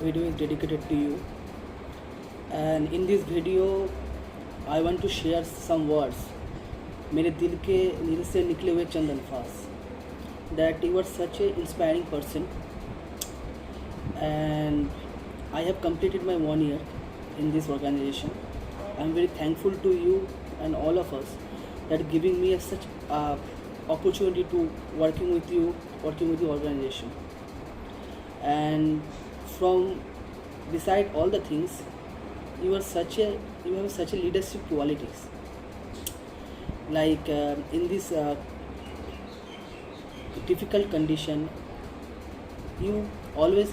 video is dedicated to you. And in this video, I want to share some words, मेरे दिल से निकले हुए चंद अल्फाज, that you are such a inspiring person, and I have completed my 1 year in this organization. I'm very thankful to you and all of us that giving me such opportunity to working with the organization. And from beside all the things, you have such a leadership qualities. Like in this difficult condition, you always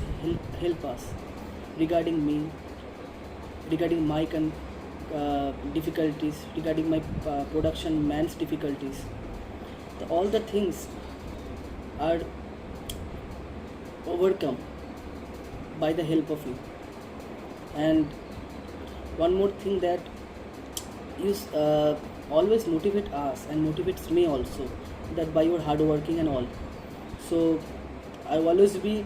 help us regarding me, regarding my difficulties, regarding my production man's difficulties. All the things are overcome by the help of you. And one more thing, that you always motivate us and motivates me also, that by your hard working and all. So I will always be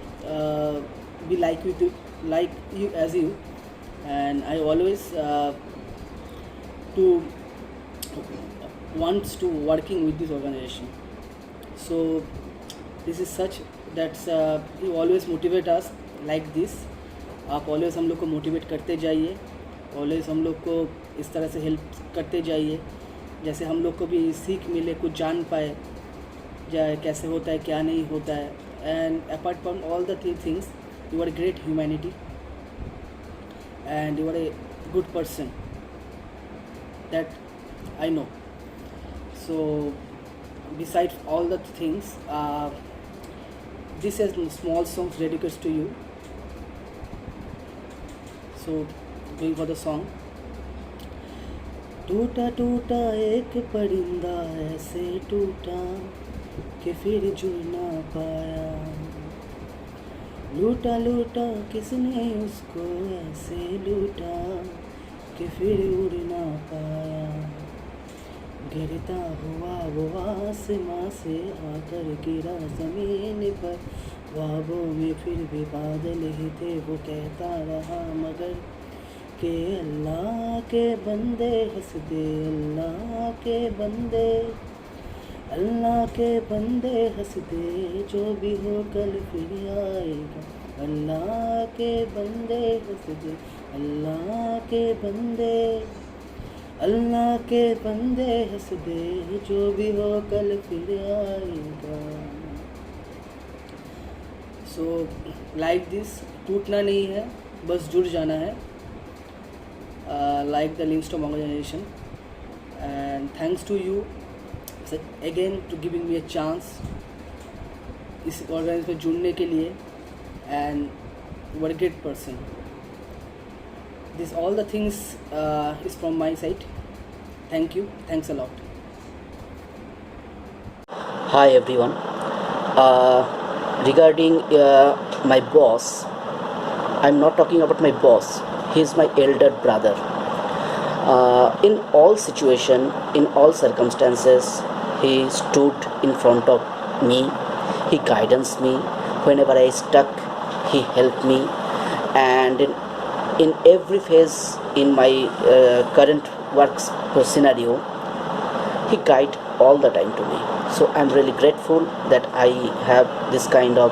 like you as you, and I always to wants to working with this organization. So this is such that you always motivate us like this. आप always हम लोग को motivate करते जाइए, always हम लोग को इस तरह से हेल्प करते जाइए, जैसे हम लोग को भी सीख मिले, कुछ जान पाए जाए कैसे होता है क्या नहीं होता है. And apart from all the things, you are great humanity and you are a good person, that I know. So besides all the things, this is small songs dedicated to you. So going for the song. टूटा टूटा एक परिंदा ऐसे टूटा कि फिर जुड़ ना पाया, लूटा लूटा किसने उसको ऐसे लूटा कि फिर उड़ ना पाया, गिरता हुआ वो आसमां से आकर गिरा ज़मीन पर, ख्वाबों में फिर भी बादल ही थे, वो कहता रहा मगर कि अल्लाह के बंदे हंस दे, अल्लाह के बंदे, अल्लाह के बंदे हंस दे, जो भी हो कल फिर आएगा, अल्लाह के बंदे हंस दे, अल्लाह के बंदे, अल्लाह के बंदे हंस दे, जो भी हो कल फिर आएगा. सो लाइक दिस, टूटना नहीं है, बस जुड़ जाना है, like the Linkstorm organization. And thanks to you again to giving me a chance इस ऑर्गेनाइजेशन में जुड़ने के लिए. and you are a great person. This all the things is from my side. Thank you, thanks a lot. Hi everyone. Regarding my boss, I'm not talking about my boss. He is my elder brother. In all situation, in all circumstances, he stood in front of me. He guidance me whenever I stuck. He helped me, and in every phase in my current works scenario, he guide all the time to me. So I'm really grateful that I have this kind of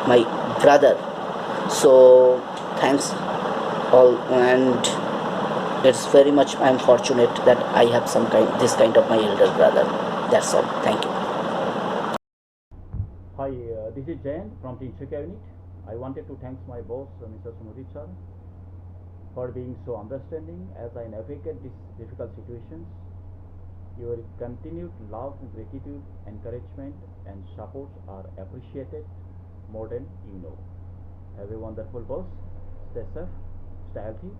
my brother. So thanks all, and it's very much I'm fortunate that I have this kind of my elder brother. That's all. Thank you. Hi, this is Jayan from Tinsukia unit. I wanted to thank my boss, Mr. Sumudit sir, for being so understanding as I navigate these difficult situations. Your continued love, gratitude, encouragement, and support are appreciated more than you know. Have a wonderful boss. Stay safe, stay healthy,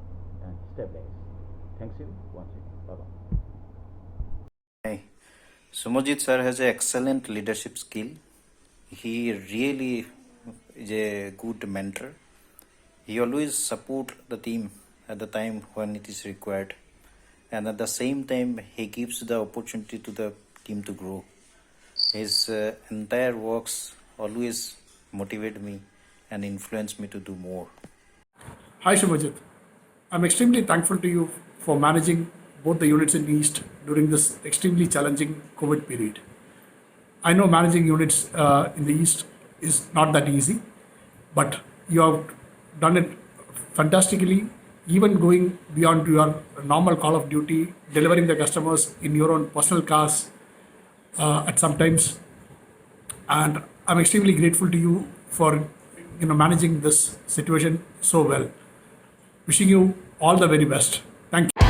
and stay blessed. Thanks you once again. Bye-bye. Hey, Sumajit sir has an excellent leadership skill. He really is a good mentor. He always support the team at the time when it is required, and at the same time he gives the opportunity to the team to grow. His entire works always motivate me and influence me to do more. Hi Shubhajit. I'm extremely thankful to you for managing both the units in the East during this extremely challenging COVID period. I know managing units in the East is not that easy, but you have done it fantastically, even going beyond your normal call of duty, delivering the customers in your own personal cars at some times. And I'm extremely grateful to you for managing this situation so well. Wishing you all the very best. Thank you.